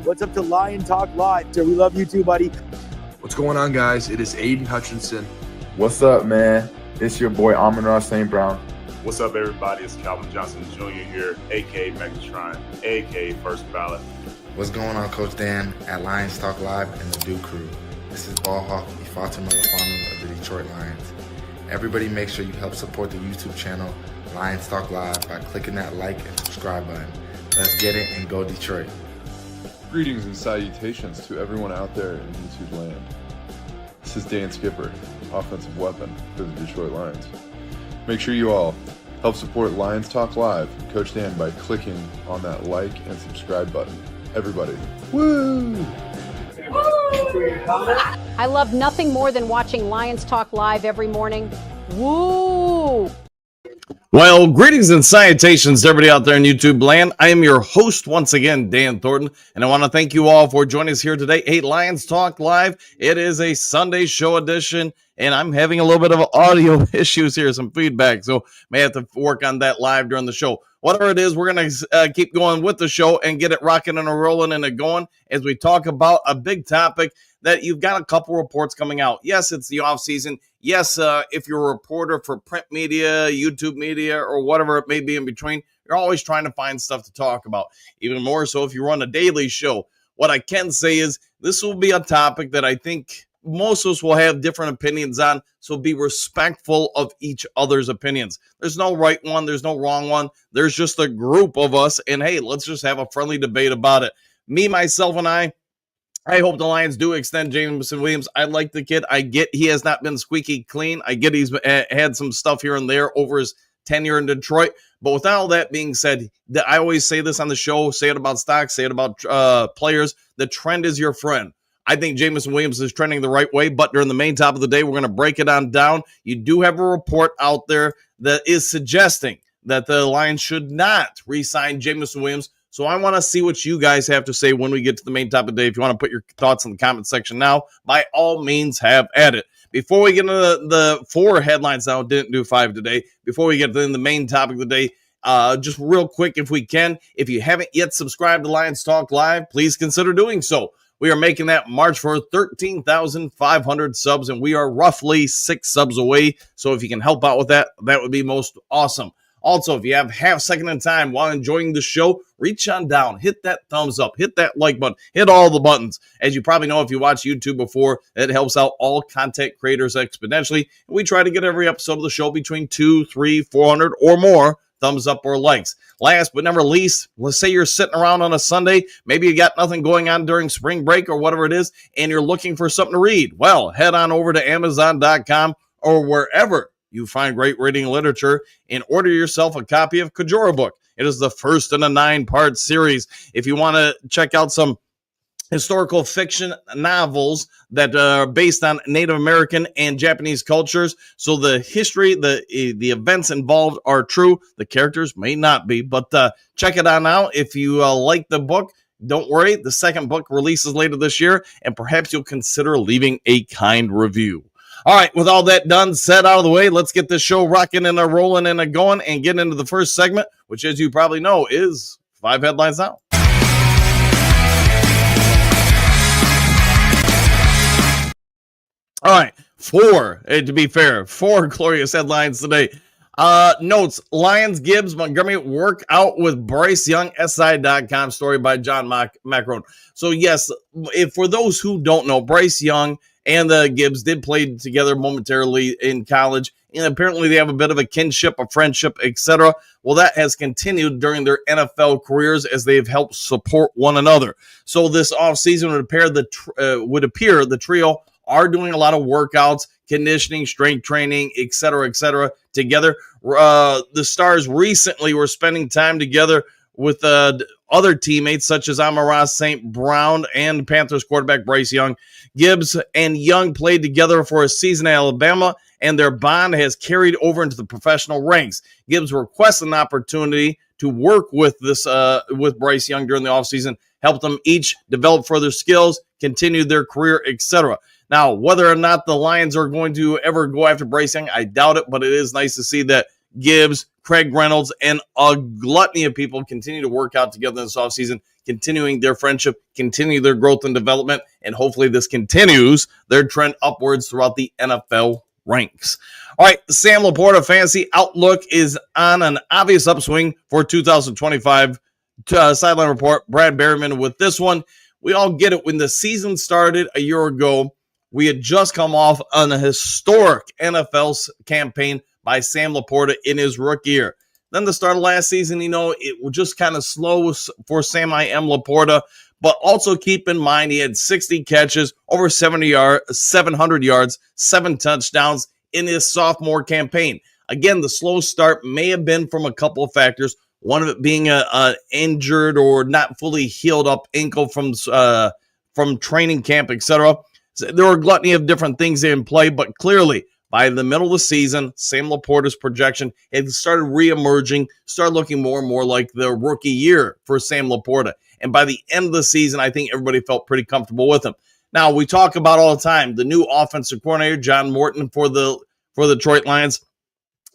What's up to Lion Talk Live? So we love you too, buddy. What's going on, guys? It is Aiden Hutchinson. What's up, man? It's your boy Amon-Ra St. Brown. What's up, everybody? It's Calvin Johnson Jr. here, a.k.a. Megatron, a.k.a. First Ballot. What's going on, Coach Dan at Lions Talk Live and the Duke Crew. This is Ball Hawk Ifeatu Melifonwu of the Detroit Lions. Everybody make sure you help support the YouTube channel Lions Talk Live by clicking that like and subscribe button. Let's get it and go Detroit. Greetings and salutations to everyone out there in YouTube land. This is Dan Skipper, offensive weapon for the Detroit Lions. Make sure you all help support Lions Talk Live and Coach Dan by clicking on that like and subscribe button. Everybody, woo! I love nothing more than watching Lions Talk Live every morning. Woo! Well, greetings and salutations to everybody out there in YouTube land. I am your host once again, Dan Thornton, and I want to thank you all for joining us here today. Hey, Lions Talk Live. It is a Sunday show edition, and I'm having a little bit of audio issues here, some feedback, so may have to work on that live during the show. Whatever it is, we're going to keep going with the show and get it rocking and rolling and going as we talk about a big topic that you've got a couple reports coming out. Yes, it's the off season. Yes, if you're a reporter for print media, YouTube media, or whatever it may be in between, you're always trying to find stuff to talk about. Even more so if you run a daily show. What I can say is this will be a topic that I think most of us will have different opinions on, so be respectful of each other's opinions. There's no right one, there's no wrong one. There's just a group of us, and hey, let's just have a friendly debate about it. Me, myself, and I hope the Lions do extend Jameson Williams. I like the kid. I get he has not been squeaky clean. I get he's had some stuff here and there over his tenure in Detroit. But with all that being said, I always say this on the show, say it about stocks, say it about players. The trend is your friend. I think Jameson Williams is trending the right way, but during the main top of the day, we're going to break it on down. You do have a report out there that is suggesting that the Lions should not re-sign Jameson Williams. So I want to see what you guys have to say when we get to the main top of the day. If you want to put your thoughts in the comment section now, by all means, have at it. Before we get into the 4 headlines now, didn't do 5 today. Before we get to the main topic of the day, just real quick, if we can, if you haven't yet subscribed to Lions Talk Live, please consider doing so. We are making that march for 13,500 subs, and we are roughly 6 subs away. So if you can help out with that, that would be most awesome. Also, if you have half second of time while enjoying the show, reach on down, hit that thumbs up, hit that like button, hit all the buttons. As you probably know, if you watch YouTube before, it helps out all content creators exponentially. And we try to get every episode of the show between 200, 300, 400 or more thumbs up or likes. Last but never least, let's say you're sitting around on a Sunday, maybe you got nothing going on during spring break or whatever it is, and you're looking for something to read. Well, head on over to Amazon.com or wherever you find great reading literature and order yourself a copy of Kajora Book. It is the first in a 9-part series. If you want to check out some historical fiction novels that are based on Native American and Japanese cultures, so the history, the events involved are true. The characters may not be, but check it out now. If you like the book, don't worry. The second book releases later this year, and perhaps you'll consider leaving a kind review. All right, with all that done, set out of the way, let's get this show rocking and rolling and going and get into the first segment, which, as you probably know, is 5 headlines now. All right, 4, to be fair, 4 glorious headlines today. Notes, Lions, Gibbs, Montgomery work out with Bryce Young, SI.com, story by John Macron. So, yes, for those who don't know, Bryce Young and the Gibbs did play together momentarily in college, and apparently they have a bit of a kinship, a friendship, etc. Well, that has continued during their NFL careers as they've helped support one another. So this offseason would appear the trio are doing a lot of workouts, conditioning, strength training, etc., together. The Stars recently were spending time together with other teammates such as Amon-Ra St. Brown and Panthers quarterback Bryce Young. Gibbs and Young played together for a season at Alabama, and their bond has carried over into the professional ranks. Gibbs requested an opportunity to work with Bryce Young during the offseason, helped them each develop further skills, continue their career, etc. Now, whether or not the Lions are going to ever go after Bryce Young, I doubt it, but it is nice to see that Gibbs Craig Reynolds, and a gluttony of people continue to work out together this offseason, continuing their friendship, continue their growth and development, and hopefully this continues their trend upwards throughout the NFL ranks. All right, Sam Laporta fantasy outlook is on an obvious upswing for 2025. Sideline report, Brad Berryman with this one. We all get it. When the season started a year ago, we had just come off on a historic NFL campaign by Sam Laporta in his rookie year. Then the start of last season, it was just kind of slow for Sam Laporta, but also keep in mind he had 60 catches, over 700 yards, 7 touchdowns in his sophomore campaign. Again, the slow start may have been from a couple of factors. One of it being an injured or not fully healed up ankle from training camp, etc. So there were a gluttony of different things in play, but clearly by the middle of the season, Sam Laporta's projection had started reemerging, started looking more and more like the rookie year for Sam Laporta. And by the end of the season, I think everybody felt pretty comfortable with him. Now, we talk about all the time the new offensive coordinator, John Morton, for the Detroit Lions,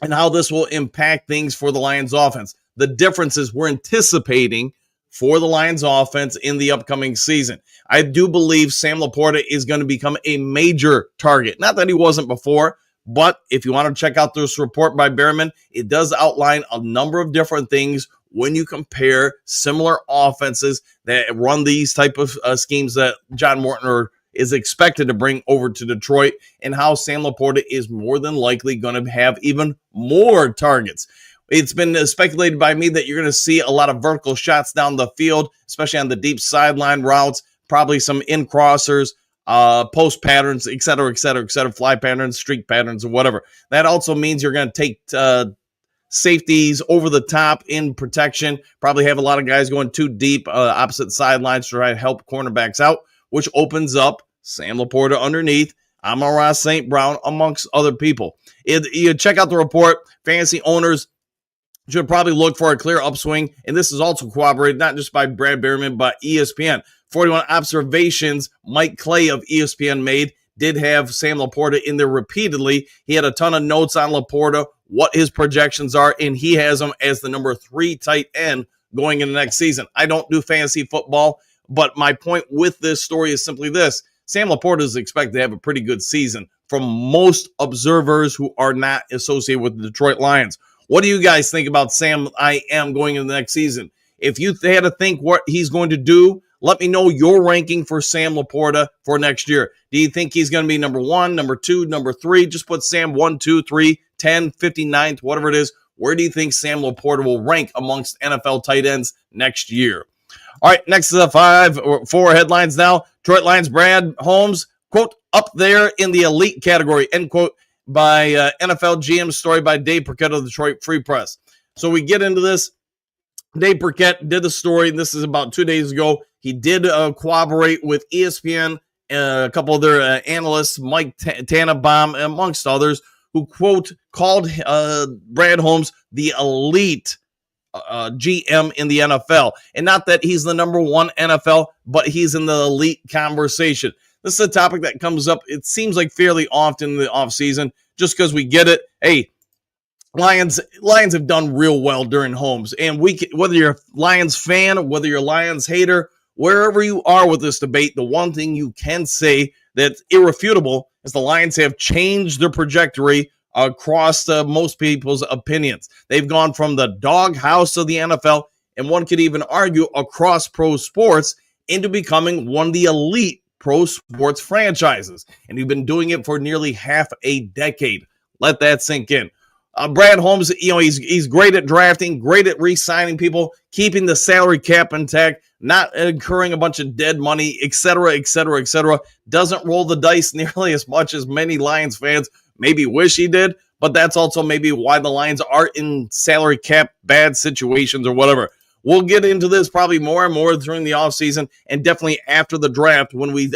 and how this will impact things for the Lions offense. The differences we're anticipating for the Lions offense in the upcoming season. I do believe Sam Laporta is going to become a major target. Not that he wasn't before, but if you want to check out this report by Berryman, it does outline a number of different things when you compare similar offenses that run these type of schemes that John Morton is expected to bring over to Detroit, and how Sam Laporta is more than likely going to have even more targets. It's been speculated by me that you're going to see a lot of vertical shots down the field, especially on the deep sideline routes, probably some in-crossers, post patterns, et cetera, fly patterns, streak patterns, or whatever. That also means you're going to take safeties over the top in protection, probably have a lot of guys going too deep, opposite sidelines to try to help cornerbacks out, which opens up Sam Laporta underneath, Amon-Ra St. Brown, amongst other people. You check out the report. Fantasy owners should probably look for a clear upswing, and this is also corroborated not just by Brad Berryman, but ESPN. 41 observations Mike Clay of ESPN made did have Sam Laporta in there repeatedly. He had a ton of notes on Laporta, what his projections are, and he has him as the number 3 tight end going into next season. I don't do fantasy football, but my point with this story is simply this. Sam Laporta is expected to have a pretty good season from most observers who are not associated with the Detroit Lions. What do you guys think about Sam going into the next season? If you had to think what he's going to do, let me know your ranking for Sam Laporta for next year. Do you think he's going to be number 1, number 2, number 3? Just put Sam 1, 2, 3, 10, 59th, whatever it is. Where do you think Sam Laporta will rank amongst NFL tight ends next year? All right, next to the 4 headlines now. Detroit Lions Brad Holmes, quote, up there in the elite category, end quote, by NFL GM story by Dave Burkett of the Detroit Free Press. So we get into this. Dave Burkett did the story. This is about 2 days ago. He did corroborate with ESPN, a couple other analysts, Mike Tannenbaum, amongst others, who, quote, called Brad Holmes the elite GM in the NFL. And not that he's the number 1 NFL, but he's in the elite conversation. This is a topic that comes up, it seems like fairly often in the offseason, just because we get it. Hey, Lions have done real well during Holmes. And whether you're a Lions fan, whether you're a Lions hater, wherever you are with this debate, the one thing you can say that's irrefutable is the Lions have changed their trajectory across most people's opinions. They've gone from the doghouse of the NFL, and one could even argue across pro sports, into becoming one of the elite pro sports franchises. And you've been doing it for nearly half a decade. Let that sink in. Brad Holmes, he's great at drafting, great at re-signing people, keeping the salary cap intact, not incurring a bunch of dead money, et cetera. Doesn't roll the dice nearly as much as many Lions fans maybe wish he did, but that's also maybe why the Lions are in salary cap bad situations or whatever. We'll get into this probably more and more during the offseason, and definitely after the draft when we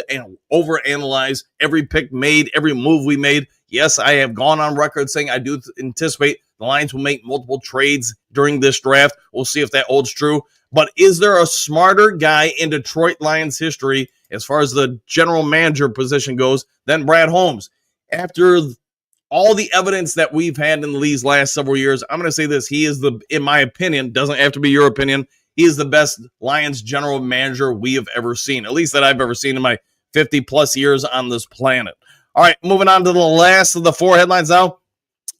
overanalyze every pick made, every move we made. Yes, I have gone on record saying I do anticipate the Lions will make multiple trades during this draft. We'll see if that holds true. But is there a smarter guy in Detroit Lions history as far as the general manager position goes than Brad Holmes? After all the evidence that we've had in these last several years, I'm going to say this. He is in my opinion, doesn't have to be your opinion, he is the best Lions general manager we have ever seen, at least that I've ever seen in my 50-plus years on this planet. All right, moving on to the last of the 4 headlines now.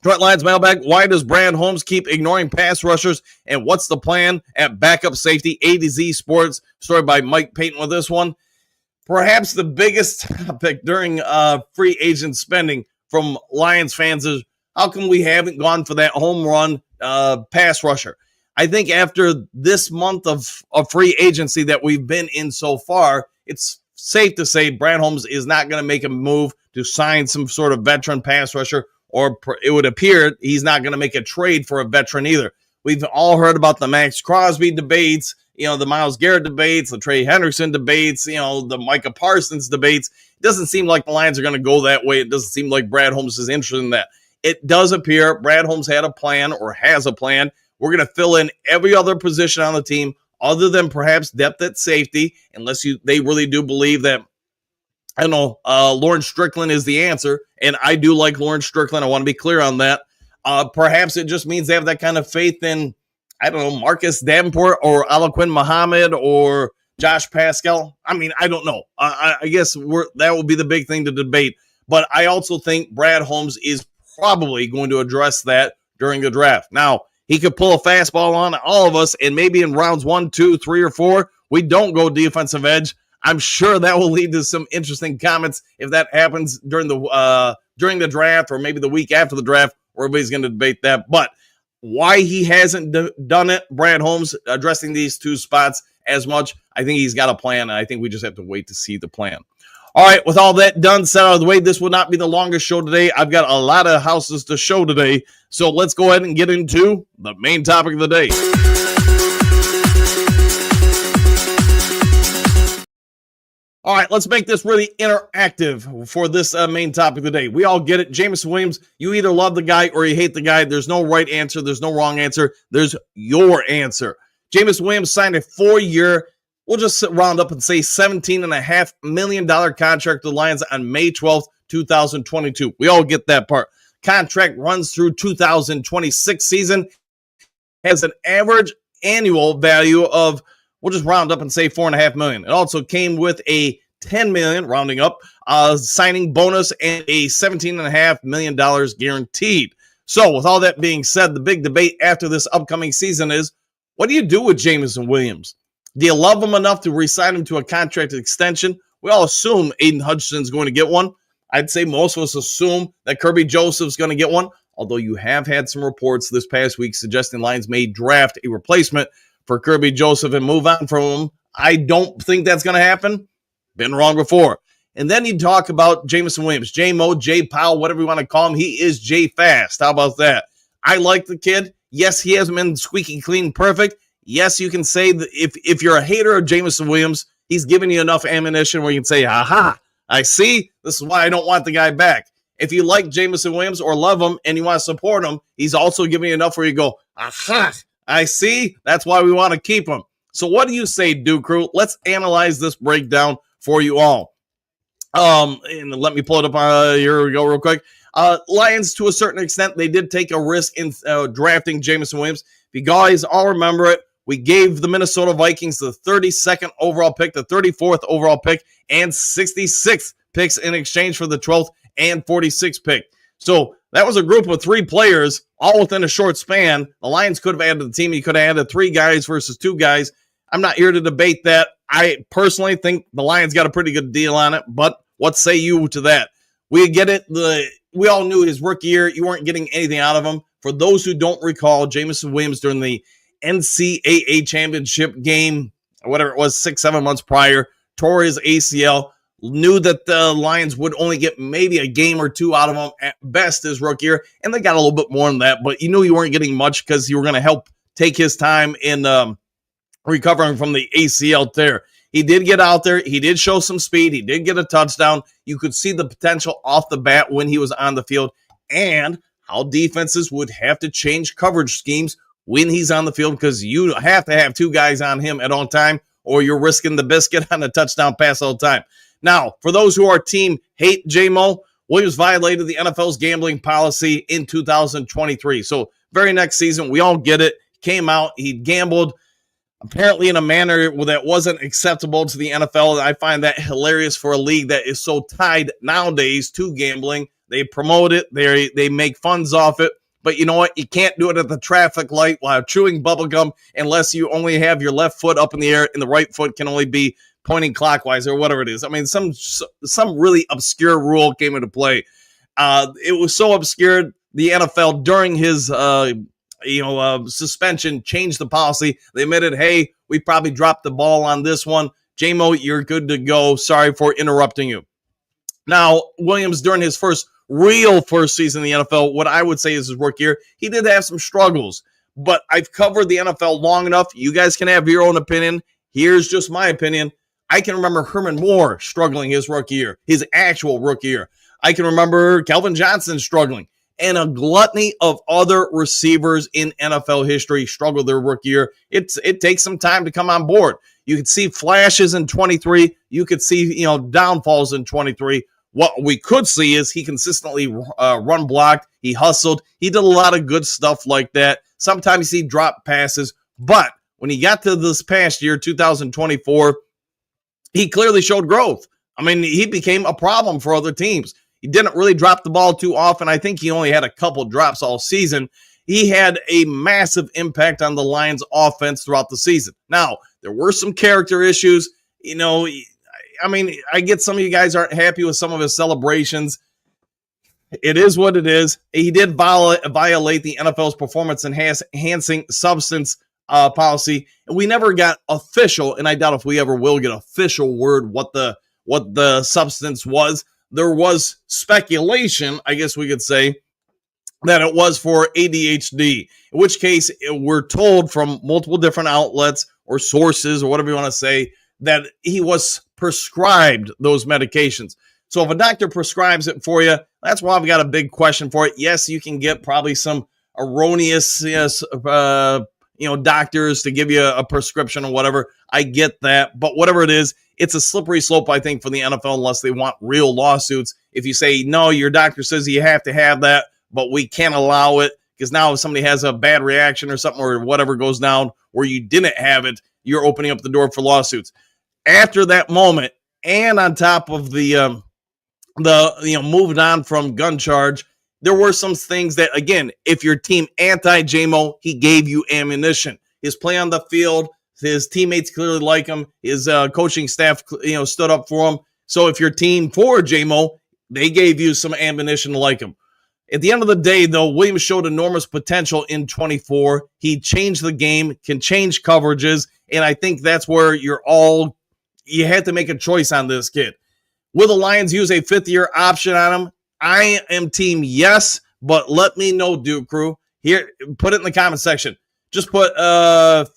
Detroit Lions mailbag. Why does Brad Holmes keep ignoring pass rushers, and what's the plan at backup safety? A to Z Sports, story by Mike Payton with this one. Perhaps the biggest topic during free agent spending from Lions fans is how come we haven't gone for that home run pass rusher? I think after this month of free agency that we've been in so far, it's safe to say Brad Holmes is not going to make a move to sign some sort of veteran pass rusher, or it would appear he's not going to make a trade for a veteran either. We've all heard about the Max Crosby debates, the Myles Garrett debates, the Trey Hendrickson debates, the Micah Parsons debates. It doesn't seem like the Lions are going to go that way. It doesn't seem like Brad Holmes is interested in that. It does appear Brad Holmes had a plan or has a plan. We're going to fill in every other position on the team other than perhaps depth at safety, unless they really do believe that, Lawrence Strickland is the answer, and I do like Lawrence Strickland. I want to be clear on that. Perhaps it just means they have that kind of faith in, Marcus Davenport or Alaquin Muhammad or Josh Pascal. I don't know. I guess that will be the big thing to debate. But I also think Brad Holmes is probably going to address that during the draft. Now, he could pull a fastball on all of us, and maybe in rounds 1, 2, 3, or 4, we don't go defensive edge. I'm sure that will lead to some interesting comments if that happens during the draft, or maybe the week after the draft, where everybody's going to debate that. But why he hasn't done it, Brad Holmes, addressing these 2 spots as much, I think he's got a plan, and I think we just have to wait to see the plan. All right, with all that done, set out of the way, this will not be the longest show today. I've got a lot of houses to show today, so let's go ahead and get into the main topic of the day. All right, let's make this really interactive for this main topic of the day. We all get it. Jameson Williams, you either love the guy or you hate the guy. There's no right answer. There's no wrong answer. There's your answer. Jameson Williams signed a 4-year, we'll just round up and say $17.5 million contract to the Lions on May 12th, 2022. We all get that part. Contract runs through 2026 season, has an average annual value of, we'll just round up and say $4.5 million. It also came with a $10 million, rounding up, signing bonus and a $17.5 million guaranteed. So with all that being said, the big debate after this upcoming season is, what do you do with Jameson Williams? Do you love him enough to re-sign him to a contract extension? We all assume Aiden Hutchinson's going to get one. I'd say most of us assume that Kirby Joseph's going to get one, although you have had some reports this past week suggesting Lions may draft a replacement for Kirby Joseph and move on from him. I don't think that's going to happen. Been wrong before. And then you talk about Jameson Williams, J-Mo, J-Powell, whatever you want to call him. He is J-Fast. How about that? I like the kid. Yes, he hasn't been squeaky clean perfect. Yes, you can say that if you're a hater of Jameson Williams, he's giving you enough ammunition where you can say, aha, I see. This is why I don't want the guy back. If you like Jameson Williams or love him and you want to support him, he's also giving you enough where you go, aha, I see. That's why we want to keep him. So what do you say, Duke Crew? Let's analyze this breakdown for you all. And let me pull it up. Here we go real quick. Lions, to a certain extent, they did take a risk in drafting Jameson Williams. If you guys all remember it, we gave the Minnesota Vikings the 32nd overall pick, the 34th overall pick, and 66th picks in exchange for the 12th and 46th pick. So that was a group of 3 players, all within a short span. The Lions could have added the team. You could have added 3 guys versus 2 guys. I'm not here to debate that. I personally think the Lions got a pretty good deal on it, but what say you to that? We get it. We all knew his rookie year, you weren't getting anything out of him. For those who don't recall, Jameson Williams during the NCAA championship game, whatever it was, 6-7 months prior, tore his ACL, knew that the Lions would only get maybe a game or 2 out of him at best his rookie year, and they got a little bit more than that, but you knew you weren't getting much because you were going to help take his time in recovering from the ACL tear. He did get out there. He did show some speed. He did get a touchdown. You could see the potential off the bat when he was on the field, and how defenses would have to change coverage schemes when he's on the field, because you have to have 2 guys on him at all time, or you're risking the biscuit on a touchdown pass all the time. Now, for those who are team hate J-Mo, Williams violated the NFL's gambling policy in 2023. So very next season, we all get it. Came out, he gambled apparently in a manner that wasn't acceptable to the NFL. And I find that hilarious for a league that is so tied nowadays to gambling. They promote it, they make funds off it. But you know what? You can't do it at the traffic light while chewing bubblegum unless you only have your left foot up in the air and the right foot can only be pointing clockwise or whatever it is. I mean, some really obscure rule came into play. It was so obscure, the NFL during his suspension changed the policy. They admitted, hey, we probably dropped the ball on this one. J-Mo, you're good to go. Sorry for interrupting you. Now, Williams, during his first season in the NFL, what I would say is his rookie year, he did have some struggles. But I've covered the NFL long enough. You guys can have your own opinion. Here's just my opinion. I can remember Herman Moore struggling his rookie year, his actual rookie year. I can remember Calvin Johnson struggling. And a gluttony of other receivers in NFL history struggled their rookie year. It takes some time to come on board. You could see flashes in 23. You could see, downfalls in 23. What we could see is he consistently run blocked. He hustled. He did a lot of good stuff like that. Sometimes he dropped passes. But when he got to this past year, 2024, he clearly showed growth. I mean, he became a problem for other teams. He didn't really drop the ball too often. I think he only had a couple drops all season. He had a massive impact on the Lions offense throughout the season. Now, there were some character issues. I get some of you guys aren't happy with some of his celebrations. It is what it is. He did violate the NFL's performance enhancing substance policy. And we never got official, and I doubt if we ever will get official word what the substance was. There was speculation, I guess we could say, that it was for ADHD, in which case we're told from multiple different outlets or sources or whatever you want to say that he was prescribed those medications. So if a doctor prescribes it for you, that's why I've got a big question for it. Yes, you can get probably some erroneous doctors to give you a prescription or whatever. I get that. But whatever it is, it's a slippery slope, I think, for the NFL unless they want real lawsuits. If you say, no, your doctor says you have to have that, but we can't allow it because now if somebody has a bad reaction or something or whatever goes down where you didn't have it, you're opening up the door for lawsuits. After that moment, and on top of the moved on from gun charge, there were some things that, again, if your team anti-JMO, he gave you ammunition. His play on the field, his teammates clearly like him. His coaching staff, stood up for him. So if your team for JMO, they gave you some ammunition to like him. At the end of the day, though, Williams showed enormous potential in 24. He changed the game, can change coverages, and I think that's where you had to make a choice on this kid. Will the Lions use a fifth-year option on him? I am team yes, but let me know, Duke Crew. Here, put it in the comment section. Just put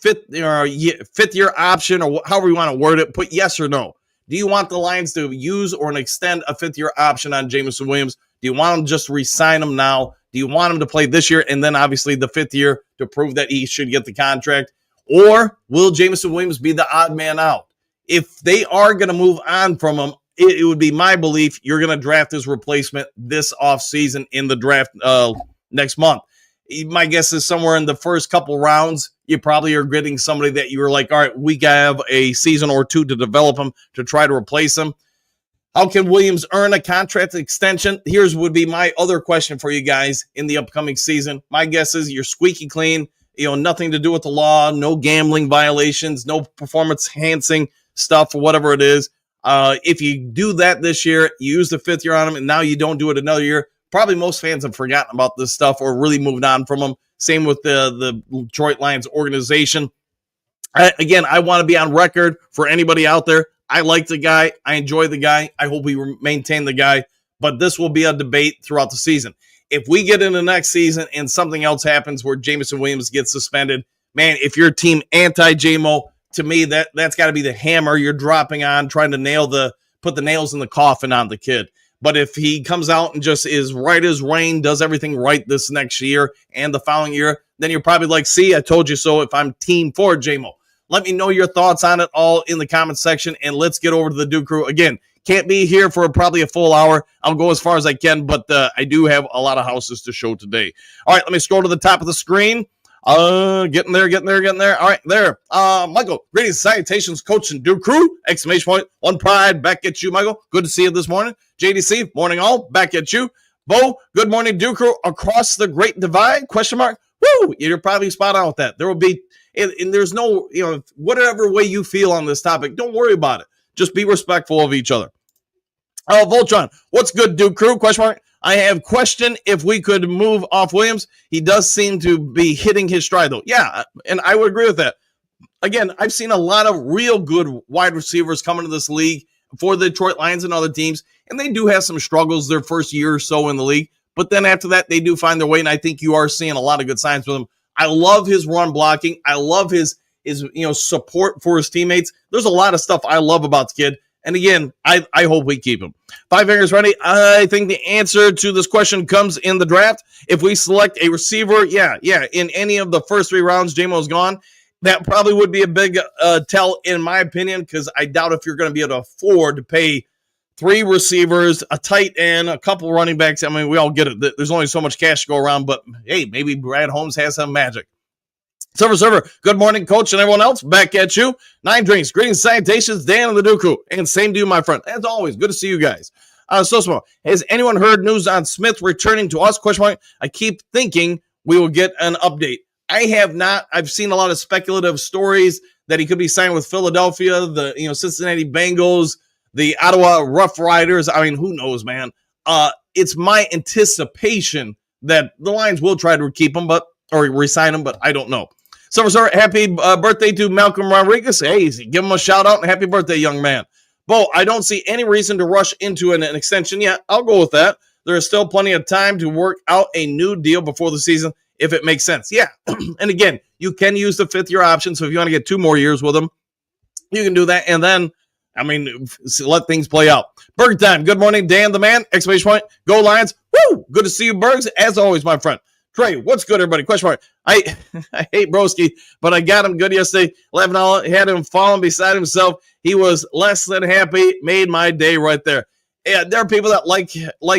fifth-year option or however you want to word it. Put yes or no. Do you want the Lions to use or extend a fifth-year option on Jameson Williams? Do you want him just to re-sign him now? Do you want him to play this year and then obviously the fifth year to prove that he should get the contract? Or will Jameson Williams be the odd man out? If they are going to move on from him, it would be my belief you're going to draft his replacement this offseason in the draft next month. My guess is somewhere in the first couple rounds, you probably are getting somebody that you were like, all right, we have a season or two to develop him to try to replace him. How can Williams earn a contract extension? Here's would be my other question for you guys in the upcoming season. My guess is you're squeaky clean, nothing to do with the law, no gambling violations, no performance enhancing stuff or whatever it is. If you do that this year, you use the fifth year on him, and now you don't do it another year, probably most fans have forgotten about this stuff or really moved on from him. Same with the Detroit Lions organization. I want to be on record for anybody out there. I like the guy. I enjoy the guy. I hope we maintain the guy. But this will be a debate throughout the season. If we get into next season and something else happens where Jameson Williams gets suspended, man, if your team anti-JMO, to me, that's got to be the hammer you're dropping on, trying to put the nails in the coffin on the kid. But if he comes out and just is right as rain, does everything right this next year and the following year, then you're probably like, see, I told you so if I'm team for JMO. Let me know your thoughts on it all in the comment section, and let's get over to the Duke Crew. Again, Can't be here for probably a full hour. I'll go as far as I can, but I do have a lot of houses to show today. All right, let me scroll to the top of the screen. Getting there. All right, there. Michael, greetings, salutations, coach and Duke crew. Exclamation point, one pride. Back at you, Michael. Good to see you this morning. JDC, morning all. Back at you. Bo, good morning, Duke crew. Across the Great Divide? Question mark. Woo! You're probably spot on with that. There will be, and there's no, whatever way you feel on this topic, don't worry about it. Just be respectful of each other. Voltron, what's good, Duke crew? Question mark. I have question if we could move off Williams. He does seem to be hitting his stride, though. Yeah, and I would agree with that. Again, I've seen a lot of real good wide receivers come into this league for the Detroit Lions and other teams, and they do have some struggles their first year or so in the league. But then after that, they do find their way, and I think you are seeing a lot of good signs with him. I love his run blocking. I love his support for his teammates. There's a lot of stuff I love about the kid. And again, I hope we keep him. Five fingers ready. I think the answer to this question comes in the draft. If we select a receiver, in any of the first 3 rounds, J-Mo's gone. That probably would be a big tell, in my opinion, because I doubt if you're going to be able to afford to pay 3 receivers, a tight end, a couple running backs. I mean, we all get it. There's only so much cash to go around, but hey, maybe Brad Holmes has some magic. Server, good morning, coach, and everyone else. Back at you. 9 drinks. Greetings, salutations, Dan and the Duke crew. And same to you, my friend. As always, good to see you guys. So small. Has anyone heard news on Smith returning to us? Question mark. I keep thinking we will get an update. I have not. I've seen a lot of speculative stories that he could be signed with Philadelphia, the Cincinnati Bengals, the Ottawa Rough Riders. I mean, who knows, man? It's my anticipation that the Lions will try to keep him, or re-sign him, but I don't know. Sir, happy birthday to Malcolm Rodriguez. Hey, give him a shout out and happy birthday, young man. Bo, I don't see any reason to rush into an extension yet. I'll go with that. There is still plenty of time to work out a new deal before the season if it makes sense. Yeah, and again, you can use the 5th-year option, so if you want to get 2 more years with him, you can do that, and then, let things play out. Berg time. Good morning, Dan the man. Exclamation point. Go Lions. Woo! Good to see you, Bergs. As always, my friend. Trey, what's good, everybody? Question mark. I hate Broski, but I got him good yesterday. 11 all, had him falling beside himself. He was less than happy. Made my day right there. Yeah, there are people that like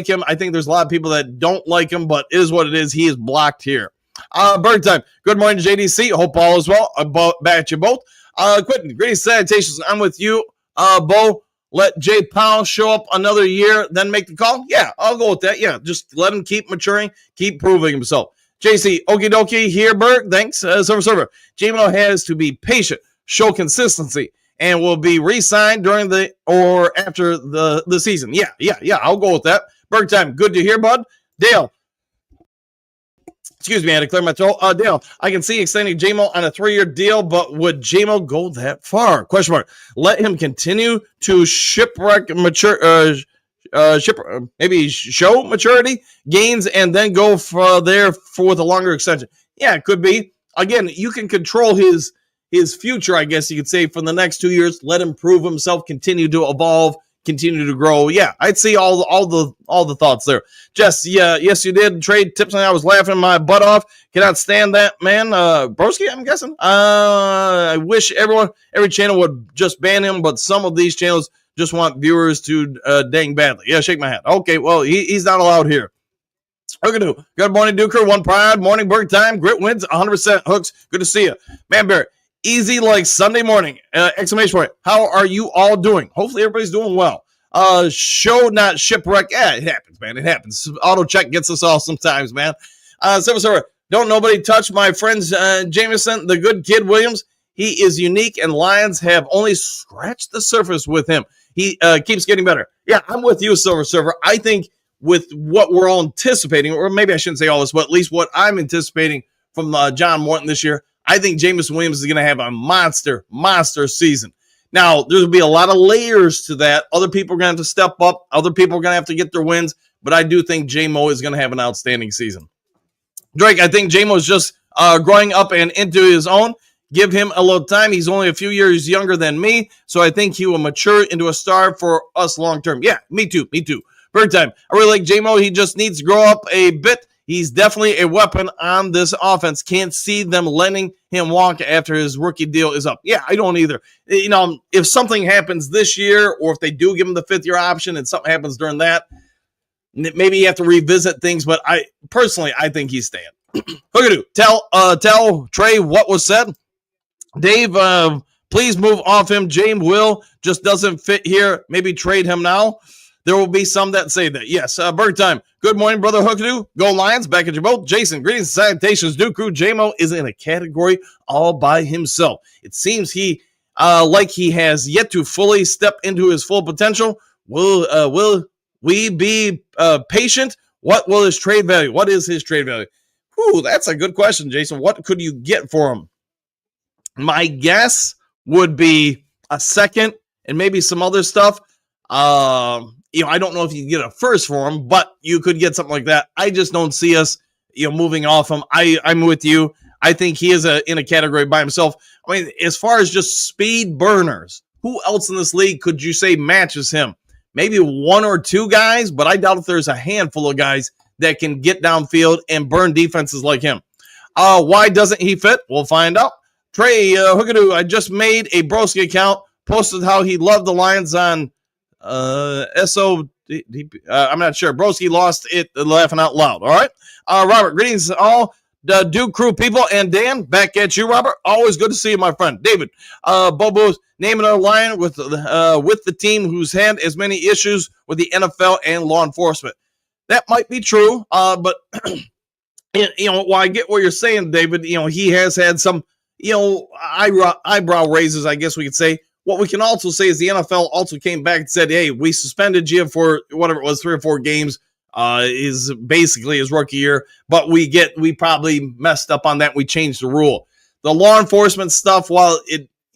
him. I think there's a lot of people that don't like him, but it is what it is. He is blocked here. Bird time. Good morning, JDC. Hope all is well. Back at you both. Quentin, greatest salutations. I'm with you. Bo, let Jay Powell show up another year, then make the call? Yeah, I'll go with that. Yeah, just let him keep maturing, keep proving himself. JC, okie dokie here, Berg. Thanks. Server. J-Mo has to be patient, show consistency, and will be re-signed during or after the season. Yeah, I'll go with that. Berg time, good to hear, bud. Dale. Excuse me, I had to clear my throat. Dale, I can see extending J-Mo on a 3-year deal, but would J-Mo go that far? Question mark. Let him continue to shipwreck maybe show maturity gains and then go for the longer extension. Yeah, it could be. Again, you can control his future, I guess you could say, for the next 2 years. Let him prove himself, continue to evolve, continue to grow. Yeah, I'd see all the thoughts there. Jess, yeah, yes, you did. Trade tips, and I was laughing my butt off. Cannot stand that, man. Broski, I'm guessing. I wish every channel would just ban him, but some of these channels just want viewers to dang badly. Yeah, shake my head. Okay, well, he's not allowed here. Okay, good morning, Duker. One pride. Morning, Berg time. Grit wins. 100% hooks. Good to see you. Man, Bear. Easy like Sunday morning. Exclamation point. How are you all doing? Hopefully everybody's doing well. Show not shipwreck. Yeah, it happens, man. It happens. Auto check gets us all sometimes, man. Server. Don't nobody touch my friends Jameson, the good kid Williams. He is unique, and Lions have only scratched the surface with him. He keeps getting better. Yeah, I'm with you, Silver Server. I think with what we're all anticipating, or maybe I shouldn't say all this, but at least what I'm anticipating from John Morton this year, I think Jameson Williams is going to have a monster season. Now, there's going to be a lot of layers to that. Other people are going to have to step up. Other people are going to have to get their wins. But I do think J-Mo is going to have an outstanding season. Drake, I think J-Mo is just growing up and into his own. Give him a little time. He's only a few years younger than me. So I think he will mature into a star for us long term. Yeah, me too. Bird time. I really like J-Mo. He just needs to grow up a bit. He's definitely a weapon on this offense. Can't see them letting him walk after his rookie deal is up. Yeah, I don't either. You know, if something happens this year, or if they do give him the 5th-year option and something happens during that, maybe you have to revisit things. But I think he's staying. Hookadoo, tell Trey what was said. Dave, please move off him. James Will just doesn't fit here. Maybe trade him now. There will be some that say that. Yes, Berg time. Good morning, brother Hookadoo. Go Lions. Back at your boat. Jason, greetings, salutations. Duke Crew. J-Mo is in a category all by himself. It seems he has yet to fully step into his full potential. Will we be patient? What will his trade value? What is his trade value? Whew, that's a good question, Jason. What could you get for him? My guess would be a second and maybe some other stuff. I don't know if you can get a first for him, but you could get something like that. I just don't see us, moving off him. I'm with you. I think he is in a category by himself. I mean, as far as just speed burners, who else in this league could you say matches him? Maybe 1 or 2 guys, but I doubt if there's a handful of guys that can get downfield and burn defenses like him. Why doesn't he fit? We'll find out. Trey Hookadoo, I just made a Broski account, posted how he loved the Lions on I'm not sure. Broski lost it laughing out loud. All right. Robert, greetings to all the Duke Crew people. And Dan, back at you, Robert. Always good to see you, my friend. David, Bobo's naming a Lion with the team who's had as many issues with the NFL and law enforcement. That might be true, but while I get what you're saying, David, he has had some, eyebrow raises, I guess we could say. What we can also say is the NFL also came back and said, hey, we suspended you for whatever it was, 3 or 4 games, is basically his rookie year, but we probably messed up on that. We changed the rule. The law enforcement stuff, while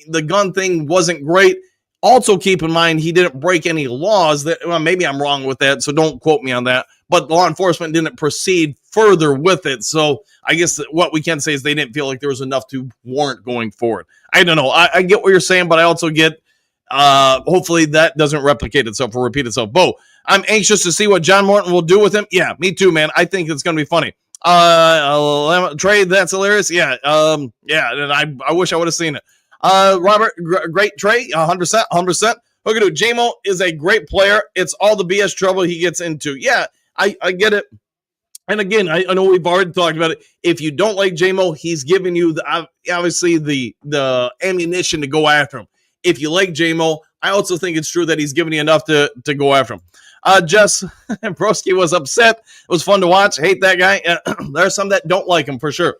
the gun thing wasn't great, also keep in mind he didn't break any laws. Maybe I'm wrong with that, so don't quote me on that. But law enforcement didn't proceed further with it. So I guess what we can say is they didn't feel like there was enough to warrant going forward. I don't know. I get what you're saying, but I also get hopefully that doesn't replicate itself or repeat itself. Bo, I'm anxious to see what John Morton will do with him. Yeah, me too, man. I think it's going to be funny. Trey, that's hilarious. Yeah, and I wish I would have seen it. Robert, great Trey, 100%. Hookadoo, J-Mo is a great player. It's all the BS trouble he gets into. Yeah, I get it. And again, I know we've already talked about it. If you don't like J-Mo, he's giving you obviously the ammunition to go after him. If you like J-Mo, I also think it's true that he's giving you enough to go after him. Jess Broski was upset. It was fun to watch. Hate that guy. There are some that don't like him for sure.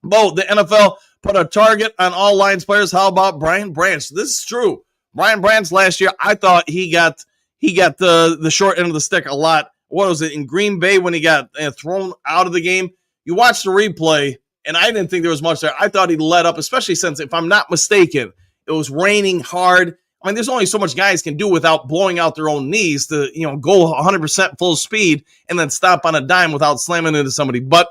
Bo, the NFL put a target on all Lions players. How about Brian Branch? This is true. Brian Branch last year, I thought he got the short end of the stick a lot. What was it, in Green Bay when he got thrown out of the game? You watch the replay, and I didn't think there was much there. I thought he let up, especially since, if I'm not mistaken, it was raining hard. I mean, there's only so much guys can do without blowing out their own knees to, go 100% full speed and then stop on a dime without slamming into somebody. But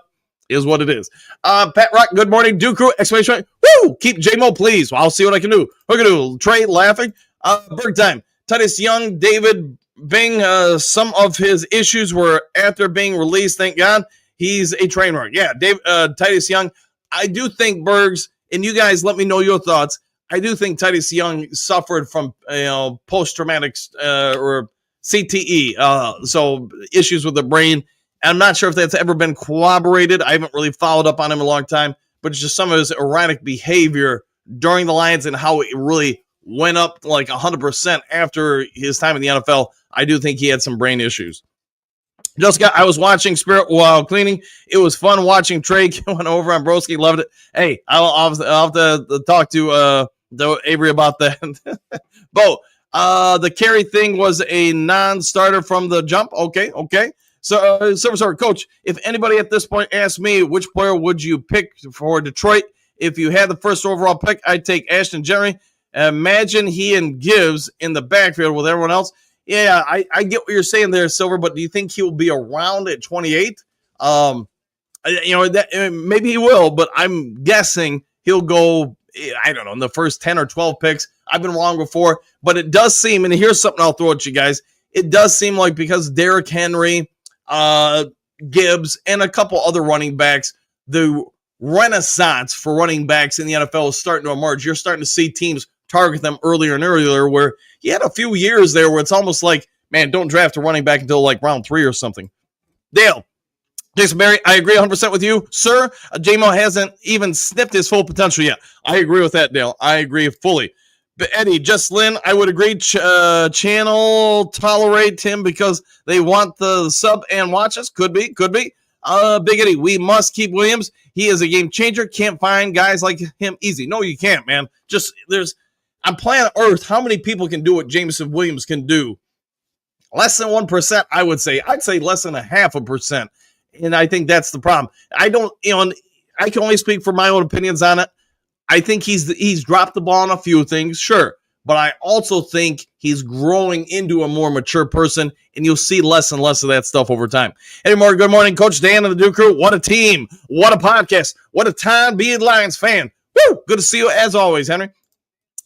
is what it is. Pat Rock, good morning. Duke Crew, exclamation point. Woo! Keep J-Mo, please. Well, I'll see what I can do. Hookadoo, Trey laughing. Berg time. Titus Young, David Bing, some of his issues were after being released. Thank God. He's a train wreck. Yeah, Titus Young. I do think Bergs, and you guys let me know your thoughts. I do think Titus Young suffered from post-traumatic or CTE, so issues with the brain. I'm not sure if that's ever been corroborated. I haven't really followed up on him in a long time, but it's just some of his erratic behavior during the Lions and how it really went up like 100% after his time in the NFL. I do think he had some brain issues. I was watching Spirit while cleaning. It was fun watching Trey going over on Broski. Loved it. Hey, I'll have to talk to Avery about that. Bo, the carry thing was a non-starter from the jump. Okay. So, Silver Coach, if anybody at this point asks me which player would you pick for Detroit, if you had the first overall pick, I'd take Ashton Jerry. Imagine he and Gibbs in the backfield with everyone else. Yeah, I get what you're saying there, Silver, but do you think he'll be around at 28? Maybe he will, but I'm guessing he'll go, I don't know, in the first 10 or 12 picks. I've been wrong before, but it does seem, and here's something I'll throw at you guys, it does seem like because Derrick Henry, Gibbs, and a couple other running backs, the renaissance for running backs in the NFL is starting to emerge. You're starting to see teams target them earlier and earlier, where you had a few years there where it's almost like, man, don't draft a running back until like round 3 or something. Dale, Jason Berry, I agree 100% with you, sir. J-Mo hasn't even sniffed his full potential yet. I agree with that, Dale. I agree fully. But Eddie, just Lynn, I would agree. Channel tolerate him because they want the sub and watches. Could be. Big Eddie, we must keep Williams. He is a game changer. Can't find guys like him easy. No, you can't, man. Just on planet Earth, how many people can do what Jameson Williams can do? Less than 1%, I would say. I'd say less than 0.5%. And I think that's the problem. I can only speak for my own opinions on it. I think he's dropped the ball on a few things, sure. But I also think he's growing into a more mature person, and you'll see less and less of that stuff over time. Anymore, good morning, Coach Dan and the Duke Crew. What a team. What a podcast. What a time being Lions fan. Woo! Good to see you as always, Henry.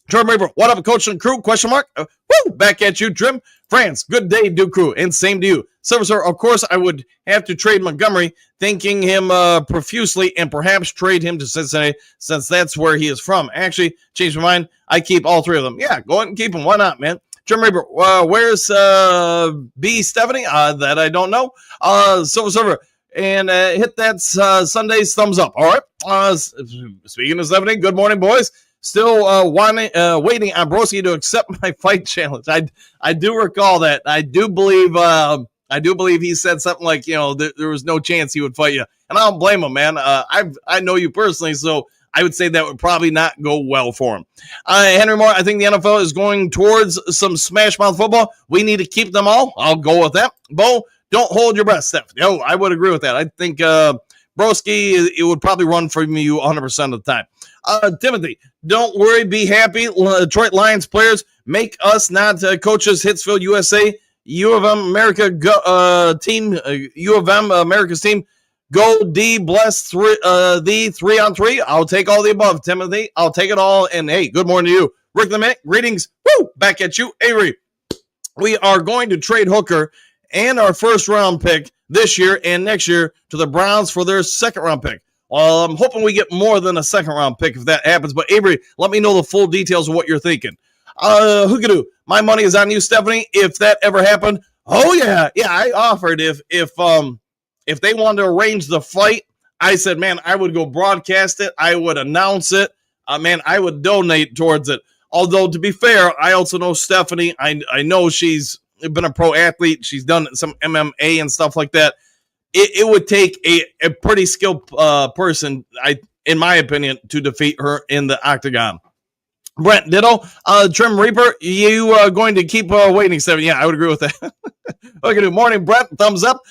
Trim Reaper, what up, Coach and Crew? Question mark. Woo! Back at you, Trim. France, good day, Duke Crew, and same to you. Sir, of course, I would have to trade Montgomery, thanking him profusely, and perhaps trade him to Cincinnati, since that's where he is from. Actually, changed my mind. I keep all 3 of them. Yeah, go ahead and keep them. Why not, man? Trim Reaper, where's B. Stephanie? That I don't know. Silver, and hit that Sunday's thumbs up. All right. Speaking of Stephanie, good morning, boys. Still waiting on Broski to accept my fight challenge. I do recall that. I do believe he said something like, there was no chance he would fight you, and I don't blame him, man. I know you personally, so I would say that would probably not go well for him. Henry Moore, I think the NFL is going towards some smash mouth football. We need to keep them all. I'll go with that. Bo, don't hold your breath, Steph. No, I would agree with that. I think Broski, it would probably run from you 100% of the time. Timothy, don't worry, be happy. Detroit Lions players make us, not coaches. Hitsfield, USA, U of M, America team. U of M, America's team. Go D, bless the 3-on-3. I'll take all the above, Timothy. I'll take it all. And hey, good morning to you, Rick the Minute. Greetings. Woo! Back at you, Avery. We are going to trade Hooker and our first round pick this year and next year to the Browns for their second round pick. Well, I'm hoping we get more than a second round pick if that happens. But Avery, let me know the full details of what you're thinking. Hookadoo, my money is on you, Stephanie. If that ever happened, oh yeah, I offered if they wanted to arrange the fight, I said, man, I would go broadcast it. I would announce it. Man, I would donate towards it. Although, to be fair, I also know Stephanie. I know she's been a pro athlete. She's done some MMA and stuff like that. It would take a pretty skilled person, in my opinion, to defeat her in the octagon. Brent, ditto. Trim Reaper, you are going to keep waiting, Stephanie. Yeah, I would agree with that. Hookadoo, morning, Brent. Thumbs up.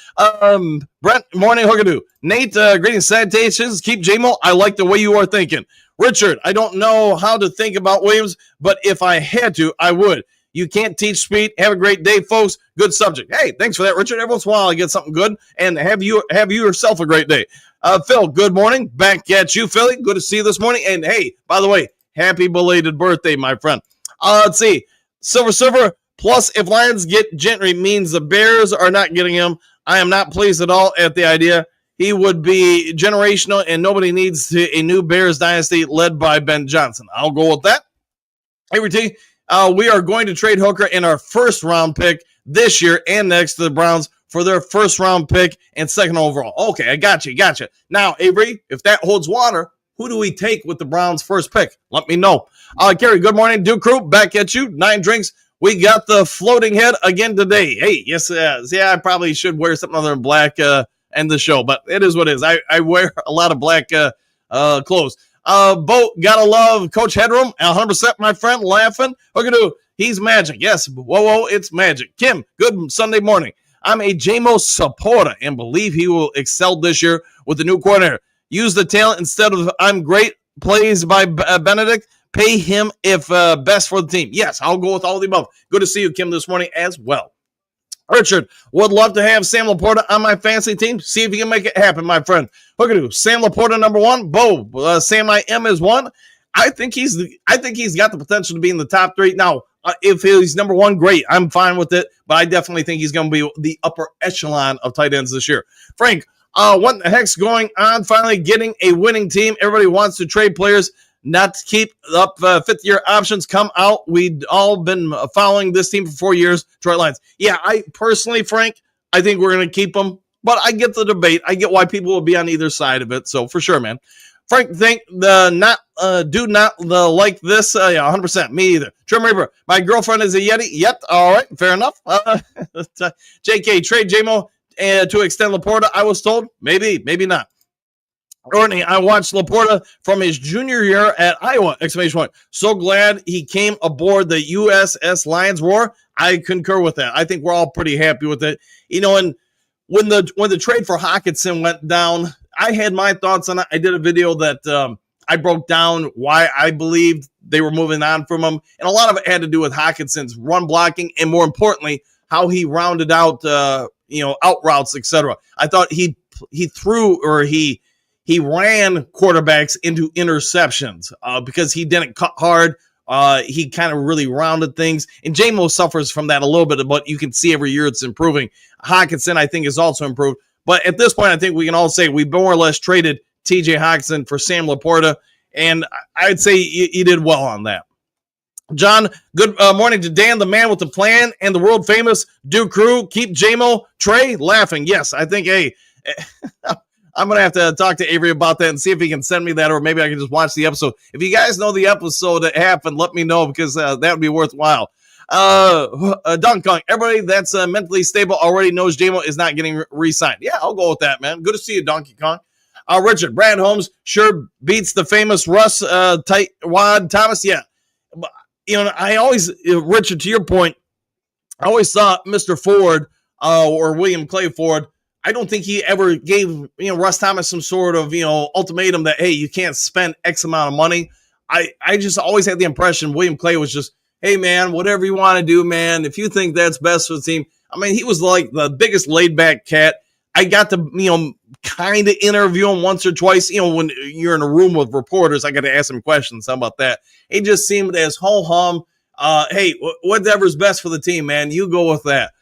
Brent, morning, Hookadoo. Nate, greetings, salutations. Keep J-Mo. I like the way you are thinking. Richard, I don't know how to think about Williams, but if I had to, I would. You can't teach speed. Have a great day, folks. Good subject. Hey, thanks for that, Richard. Every once in a while I get something good, and have you yourself a great day. Phil, good morning. Back at you, Philly. Good to see you this morning. And hey, by the way, happy belated birthday, my friend. Let's see. Silver. Plus, if Lions get Gentry, means the Bears are not getting him. I am not pleased at all at the idea. He would be generational, and nobody needs a new Bears dynasty led by Ben Johnson. I'll go with that. Avery T, we are going to trade Hooker in our first round pick this year and next to the Browns for their first round pick and second overall. Okay, I got you. Now, Avery, if that holds water, who do we take with the Browns' first pick? Let me know. Gary, good morning. Duke Crew, back at you. 9 drinks. We got the floating head again today. Hey, yes, yeah, I probably should wear something other than black end the show, but it is what it is. I wear a lot of black clothes. Bo, gotta love Coach Headroom. 100%, my friend, laughing. Hookadoo, he's magic. Yes, whoa, it's magic. Kim, good Sunday morning. I'm a JMO supporter and believe he will excel this year with the new coordinator. Use the talent instead of I'm great plays by Benedict. Pay him if best for the team. Yes, I'll go with all of the above. Good to see you, Kim, this morning as well. Richard, would love to have Sam Laporta on my fantasy team. See if you can make it happen, my friend. Hookadoo, Sam Laporta number 1. Bo, Sam I M is 1. I think he's got the potential to be in the top 3. Now, if he's number 1, great. I'm fine with it, but I definitely think he's going to be the upper echelon of tight ends this year. Frank, What the heck's going on? Finally getting a winning team. Everybody wants to trade players, not to keep up fifth-year options. Come out. We've all been following this team for 4 years. Detroit Lions. Yeah, I personally, Frank, I think we're going to keep them. But I get the debate. I get why people will be on either side of it. So for sure, man. Frank, think do not like this. Yeah, 100%. Me either. Trim Reaper. My girlfriend is a Yeti. Yet. All right. Fair enough. JK, trade JMO to extend Laporta. I was told. Maybe not. Courtney, I watched Laporta from his junior year at Iowa! Exclamation point. So glad he came aboard the USS Lions Roar. I concur with that. I think we're all pretty happy with it. You know, and when the trade for Hockenson went down, I had my thoughts on it. I did a video that I broke down why I believed they were moving on from him. And a lot of it had to do with Hockenson's run blocking and, more importantly, how he rounded out, out routes, etc. I thought he threw or he ran quarterbacks into interceptions because he didn't cut hard. He kind of really rounded things. And JMO suffers from that a little bit, but you can see every year it's improving. Hockenson, I think, has also improved. But at this point, I think we can all say we more or less traded TJ Hockenson for Sam Laporta, and I'd say you did well on that. John, good morning to Dan, the man with the plan, and the world-famous Duke Crew. Keep JMO Trey laughing. Yes, I think, hey, I'm going to have to talk to Avery about that and see if he can send me that, or maybe I can just watch the episode. If you guys know the episode that happened, let me know, because that would be worthwhile. Donkey Kong, everybody that's mentally stable already knows JMO is not getting re-signed. Yeah, I'll go with that, man. Good to see you, Donkey Kong. Richard, Brad Holmes sure beats the famous Russ Tightwad Thomas. Yeah. But, I always, Richard, to your point, I always thought Mr. Ford or William Clay Ford, I don't think he ever gave, Russ Thomas some sort of, ultimatum that, hey, you can't spend X amount of money. I just always had the impression William Clay was just, hey, man, whatever you want to do, man, if you think that's best for the team. I mean, he was like the biggest laid-back cat. I got to, kind of interview him once or twice. When you're in a room with reporters, I got to ask him questions. How about that? He just seemed as ho-hum. Hey, whatever's best for the team, man, you go with that.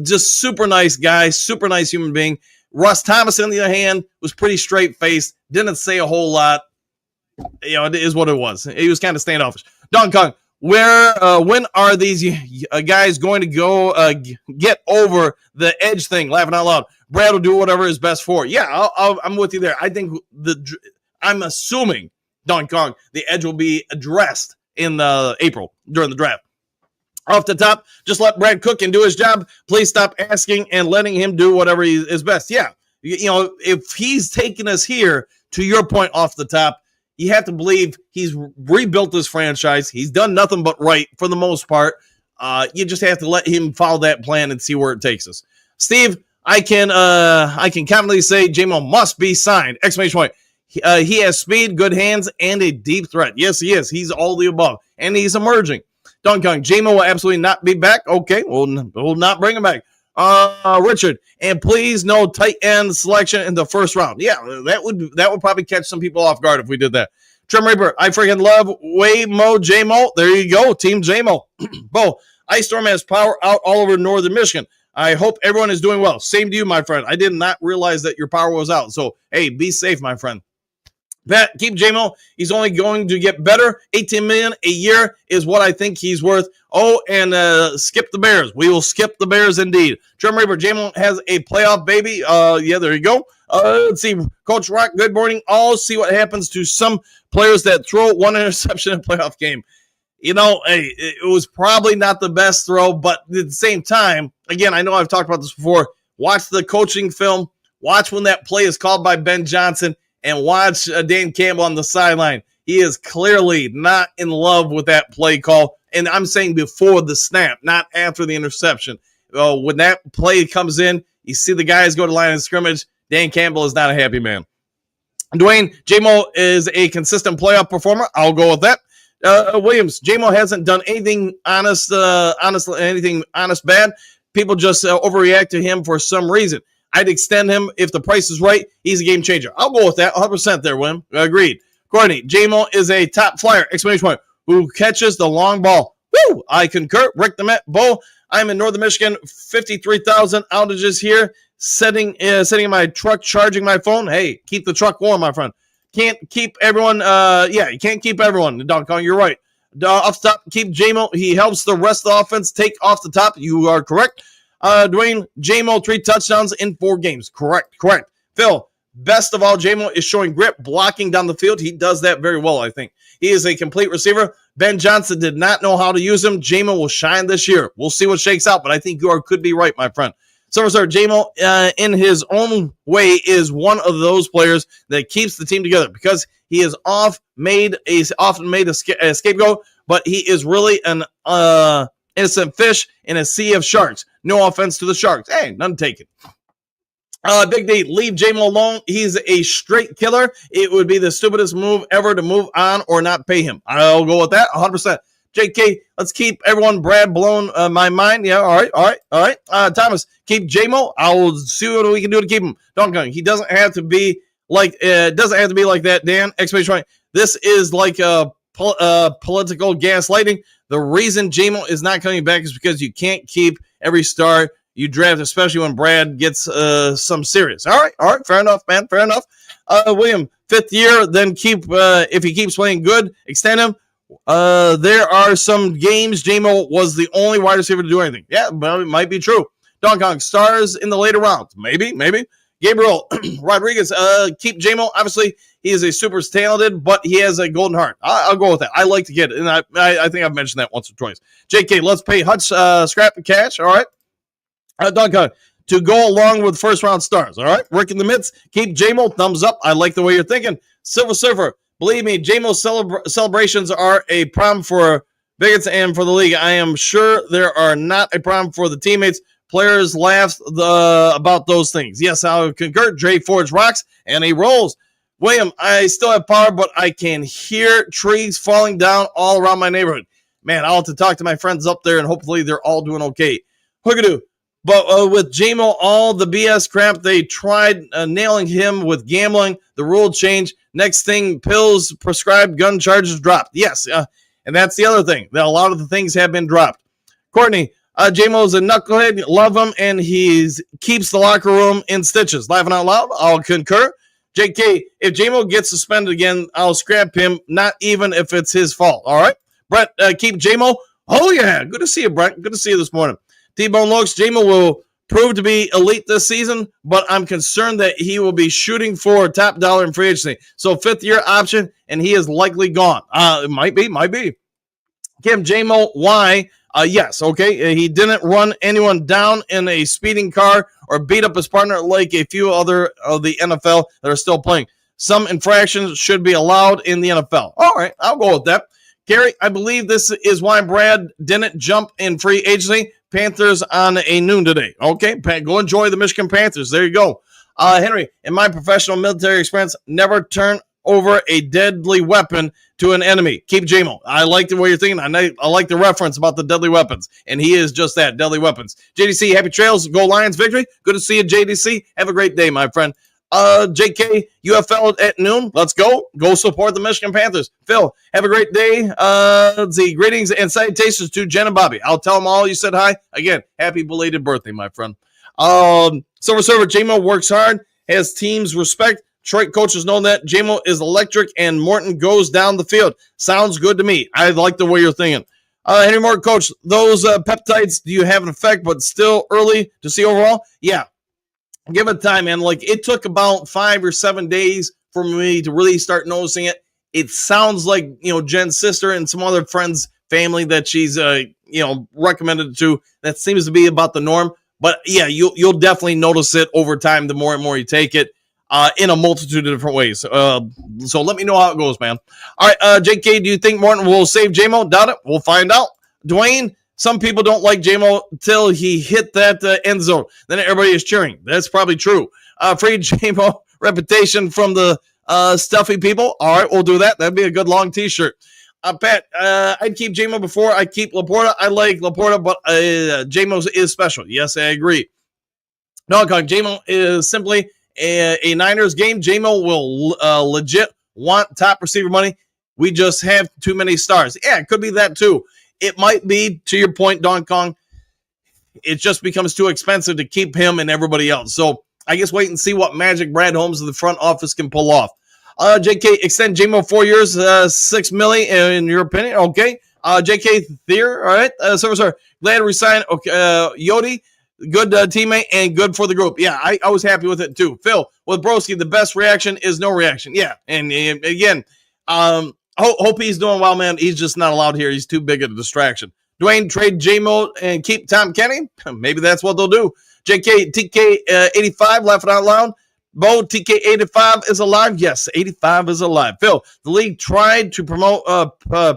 Just super nice guy, super nice human being. Russ Thomas, on the other hand, was pretty straight-faced, didn't say a whole lot. It is what it was. He was kind of standoffish. Don Kong, when are these guys going to go get over the edge thing? Laughing out loud. Brad will do whatever is best for. Yeah, I'm with you there. I think I'm assuming, Don Kong, the edge will be addressed in April during the draft. Off the top, just let Brad cook and do his job. Please stop asking and letting him do whatever is best. Yeah, if he's taking us here, to your point off the top, you have to believe he's rebuilt this franchise. He's done nothing but right for the most part. You just have to let him follow that plan and see where it takes us. Steve, I can confidently say JMO must be signed! Exclamation point. He has speed, good hands, and a deep threat. Yes, he is. He's all the above, and he's emerging. Donkey Kong, JMO will absolutely not be back. Okay, we'll not bring him back. Richard, and please no tight end selection in the first round. Yeah, that would probably catch some people off guard if we did that. Trim Reaper, I freaking love Waymo JMO. There you go, Team JMO. Bo, Ice Storm has power out all over northern Michigan. I hope everyone is doing well. Same to you, my friend. I did not realize that your power was out. So, hey, be safe, my friend. Pat, keep JMO. He's only going to get better. $18 million a year is what I think he's worth. Oh, and skip the Bears. We will skip the Bears indeed. Trim Reaper, JMO has a playoff baby. Yeah, there you go. Let's see. Coach Rock, good morning. All see what happens to some players that throw one interception in a playoff game. Hey, it was probably not the best throw, but at the same time, again, I know I've talked about this before. Watch the coaching film. Watch when that play is called by Ben Johnson. And watch Dan Campbell on the sideline. He is clearly not in love with that play call. And I'm saying before the snap, not after the interception. When that play comes in, you see the guys go to line of scrimmage. Dan Campbell is not a happy man. Dwayne, JMO is a consistent playoff performer. I'll go with that. Williams, JMO hasn't done anything honest bad. People just overreact to him for some reason. I'd extend him if the price is right. He's a game changer. I'll go with that. 100% there, William. Agreed. Courtney, JMO is a top flyer, exclamation point, who catches the long ball. Woo! I concur. Rick the Met. Bo, I'm in northern Michigan. 53,000 outages here. sitting in my truck charging my phone. Hey, keep the truck warm, my friend. Can't keep everyone. You can't keep everyone. Donkey Kong, you're right. Off the top, keep J-Mo. He helps the rest of the offense take off the top. You are correct. Dwayne, J-Mo, 3 touchdowns in 4 games. Correct. Phil, best of all, J-Mo is showing grip, blocking down the field. He does that very well, I think. He is a complete receiver. Ben Johnson did not know how to use him. J-Mo will shine this year. We'll see what shakes out, but I think you could be right, my friend. So, J-Mo, in his own way, is one of those players that keeps the team together because he is often made a scapegoat, but he is really an innocent fish in a sea of sharks. No offense to the Sharks. Hey, none taken. Big D, leave J-Mo alone. He's a straight killer. It would be the stupidest move ever to move on or not pay him. I'll go with that 100%. JK, let's keep everyone Brad blown my mind. Yeah, all right. Thomas, keep J-Mo. I'll see what we can do to keep him. Don't go. He doesn't have to be like that, Dan. Exclamation. This is like a political gaslighting. The reason J-Mo is not coming back is because you can't keep every star you draft, especially when Brad gets some serious. All right. Fair enough, man. Fair enough. William, 5th year, then keep if he keeps playing good, extend him. There are some games J-Mo was the only wide receiver to do anything. Yeah, but it might be true. Donkey Kong, stars in the later rounds. Maybe. Gabriel Rodriguez, keep J-Mo. Obviously, he is a super talented, but he has a golden heart. I'll go with that. I like to get it, and I think I've mentioned that once or twice. JK, let's pay Hutch scrap and cash. All right. Donkey Kong, to go along with first-round stars. All right. Work in the midst. Keep J-Mo. Thumbs up. I like the way you're thinking. Silver Surfer, believe me, J-Mo celebrations are a problem for bigots and for the league. I am sure there are not a problem for the teammates. Players laugh about those things. Yes, I'll concur. Dre Forge rocks, and he rolls. William, I still have power, but I can hear trees falling down all around my neighborhood. Man, I'll have to talk to my friends up there, and hopefully they're all doing okay. Hookadoo. But with J-Mo, all the BS crap, they tried nailing him with gambling. The rule changed. Next thing, pills, prescribed gun charges dropped. Yes, and that's the other thing. That a lot of the things have been dropped. Courtney, J-Mo's a knucklehead. Love him, and he keeps the locker room in stitches. Laughing out loud, I'll concur. JK, if J-Mo gets suspended again, I'll scrap him, not even if it's his fault. All right? Brett, keep J-Mo. Oh, yeah. Good to see you, Brett. Good to see you this morning. T-Bone looks, J-Mo will prove to be elite this season, but I'm concerned that he will be shooting for top dollar in free agency. So 5th-year option, and he is likely gone. It might be. Kim, J-Mo, why? Yes, okay. He didn't run anyone down in a speeding car or beat up his partner like a few other of the NFL that are still playing. Some infractions should be allowed in the NFL. All right, I'll go with that. Gary, I believe this is why Brad didn't jump in free agency. Panthers on a noon today. Okay, go enjoy the Michigan Panthers. There you go. Henry, in my professional military experience, never turn over a deadly weapon to an enemy. Keep J-Mo. I like the way you're thinking. I like the reference about the deadly weapons, and he is just that, deadly weapons. JDC, happy trails. Go Lions victory. Good to see you, JDC. Have a great day, my friend. JK, UFL at noon. Let's go. Go support the Michigan Panthers. Phil, have a great day. Let's see. Greetings and salutations to Jen and Bobby. I'll tell them all you said hi. Again, happy belated birthday, my friend. Silver Server, J-Mo works hard, has teams respect. Detroit coaches know that. J-Mo is electric, and Morton goes down the field. Sounds good to me. I like the way you're thinking. Henry Morton, coach, those peptides, do you have an effect, but still early to see overall? Yeah. Give it time, man. Like, it took about 5 or 7 days for me to really start noticing it. It sounds like, Jen's sister and some other friends, family that she's, recommended it to. That seems to be about the norm. But, yeah, you'll definitely notice it over time the more and more you take it in a multitude of different ways. So let me know how it goes, man. All right, JK, do you think Morton will save J-Mo? Doubt it. We'll find out. Dwayne, some people don't like J-Mo till he hit that end zone. Then everybody is cheering. That's probably true. Free J-Mo reputation from the stuffy people. All right, we'll do that. That'd be a good long T-shirt. Pat, I'd keep J-Mo before I keep Laporta. I like Laporta, but J-Mo is special. Yes, I agree. No, J-Mo is simply a Niners game. J-Mo will legit want top receiver money. We just have too many stars. Yeah, it could be that too. It might be, to your point, Don Kong, it just becomes too expensive to keep him and everybody else. So I guess wait and see what magic Brad Holmes of the front office can pull off. JK, extend JMO 4 years, $6 million in your opinion. Okay. JK Thier, all right. Sir, glad to resign. Okay, Yodi, good teammate and good for the group. Yeah, I was happy with it too. Phil, with Broski, the best reaction is no reaction. Yeah, and again, hope he's doing well, man. He's just not allowed here. He's too big of a distraction. Dwayne, trade JMO and keep Tom Kenny. Maybe that's what they'll do. JK, TK 85, laughing out loud. Bo, TK 85 is alive. Yes, 85 is alive. Phil, the league tried to promote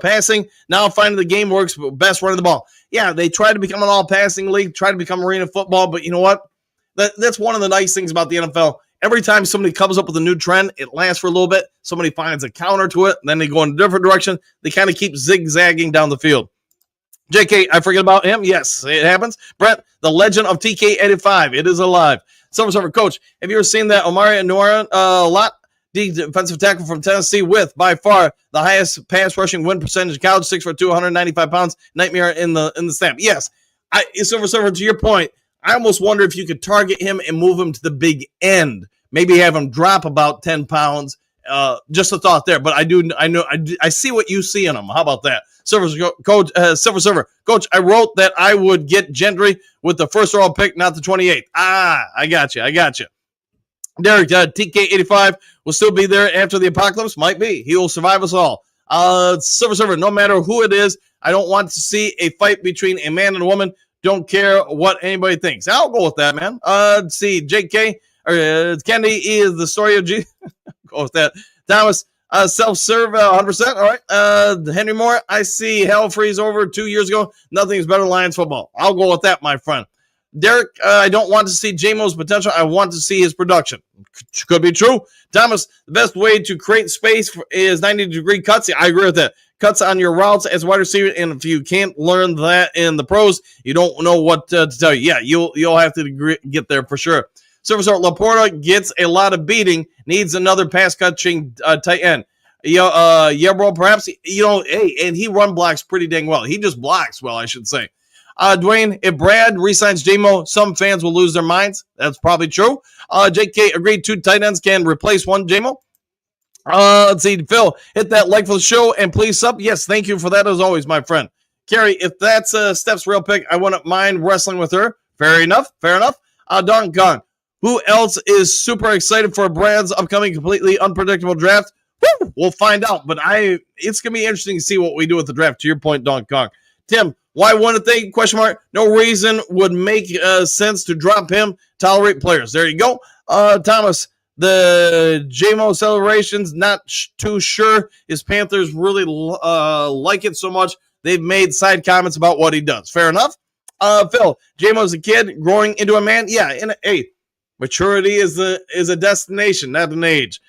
passing. Now finding the game works best running the ball. Yeah, they tried to become an all-passing league, tried to become arena football, but you know what? That's one of the nice things about the NFL. Every time somebody comes up with a new trend, it lasts for a little bit. Somebody finds a counter to it, and then they go in a different direction. They kind of keep zigzagging down the field. JK, I forget about him. Yes, it happens. Brett, the legend of TK 85. It is alive. Silver Coach, have you ever seen that Omari Noir lot? The defensive tackle from Tennessee with, by far, the highest pass rushing win percentage in college, 6'2", 195 pounds, nightmare in the snap. Yes, Silver, to your point, I almost wonder if you could target him and move him to the big end. Maybe have him drop about 10 pounds. Just a thought there, but I see what you see in him. How about that? Silver Coach, Coach, I wrote that I would get Gentry with the first overall pick, not the 28th. I got you. Derek, TK85 will still be there after the apocalypse. Might be. He will survive us all. Silver, no matter who it is, I don't want to see a fight between a man and a woman. Don't care what anybody thinks. I'll go with that, man. Let's see, JK, or Kennedy is the story of G. Go with that. Thomas, self-serve, 100%. All right. Henry Moore, I see hell freeze over 2 years ago. Nothing's better than Lions football. I'll go with that, my friend. Derek, I don't want to see JMO's potential. I want to see his production. Could be true. Thomas, the best way to create space is 90-degree cuts. Yeah, I agree with that. Cuts on your routes as a wide receiver, and if you can't learn that in the pros, you don't know what to tell you. Yeah, you'll have to get there for sure. Silver Laporta gets a lot of beating, needs another pass-catching tight end. Bro, perhaps, hey, and he run blocks pretty dang well. He just blocks well, I should say. Dwayne, if Brad re-signs JMO, some fans will lose their minds. That's probably true. JK agreed 2 tight ends can replace 1 JMO. Let's see, Phil, hit that like for the show and please sub. Yes, thank you for that as always, my friend. Carrie, if that's Steph's real pick, I wouldn't mind wrestling with her. Fair enough. Don Kong, who else is super excited for Brad's upcoming completely unpredictable draft? Woo, we'll find out, but it's going to be interesting to see what we do with the draft. To your point, Don Kong. Tim, why wouldn't they? Question mark. No reason would make sense to drop him. Tolerate players. There you go. Thomas, the JMO celebrations, not too sure his Panthers really like it so much. They've made side comments about what he does. Fair enough. Phil, JMO's a kid growing into a man. Yeah, maturity is a destination, not an age.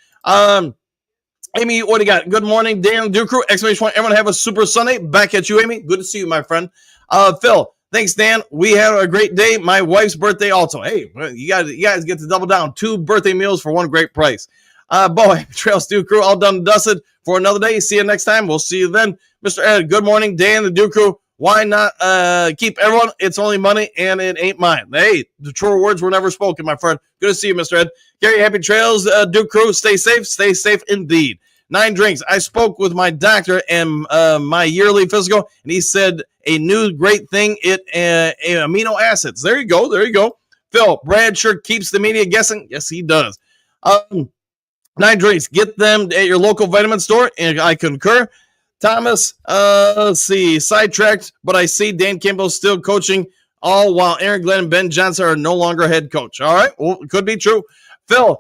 Amy, what do you got? Good morning, Dan, Duke Crew, ! Everyone have a super Sunday. Back at you, Amy. Good to see you, my friend. Phil, thanks, Dan. We had a great day. My wife's birthday also. Hey, you guys get to double down. 2 birthday meals for 1 great price. Boy, Trails Duke Crew, all done and dusted for another day. See you next time. We'll see you then. Mr. Ed, good morning. Dan, the Duke Crew. Why not keep everyone? It's only money, and it ain't mine. Hey, the true words were never spoken, my friend. Good to see you, Mr. Ed. Gary, happy trails, Duke Crew. Stay safe. Stay safe indeed. 9 drinks. I spoke with my doctor and my yearly physical, and he said a new great thing, amino acids. There you go. Phil, Brad sure keeps the media guessing. Yes, he does. 9 drinks. Get them at your local vitamin store, and I concur. Thomas, let's see, sidetracked, but I see Dan Campbell still coaching, all while Aaron Glenn and Ben Johnson are no longer head coach. All right, well, it could be true. Phil,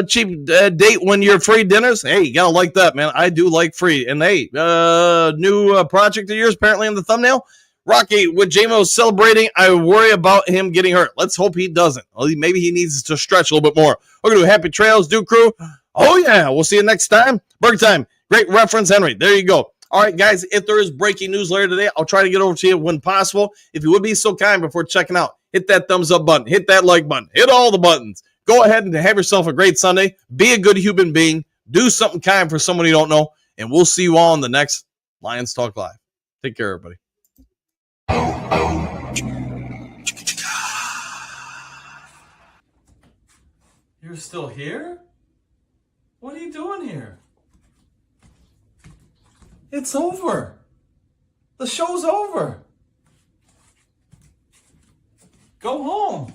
cheap date when you're free dinners. Hey, you gotta like that, man. I do like free. And hey, new project of yours apparently in the thumbnail. Rocky, with JMO celebrating, I worry about him getting hurt. Let's hope he doesn't. Maybe he needs to stretch a little bit more. We're gonna do happy trails, Duke Crew. Oh yeah, we'll see you next time. Burger time. Great reference, Henry. There you go. All right, guys, if there is breaking news later today, I'll try to get over to you when possible. If you would be so kind before checking out, hit that thumbs up button, hit that like button, hit all the buttons. Go ahead and have yourself a great Sunday. Be a good human being. Do something kind for someone you don't know. And we'll see you all in the next Lions Talk Live. Take care, everybody. You're still here? What are you doing here? It's over. The show's over. Go home.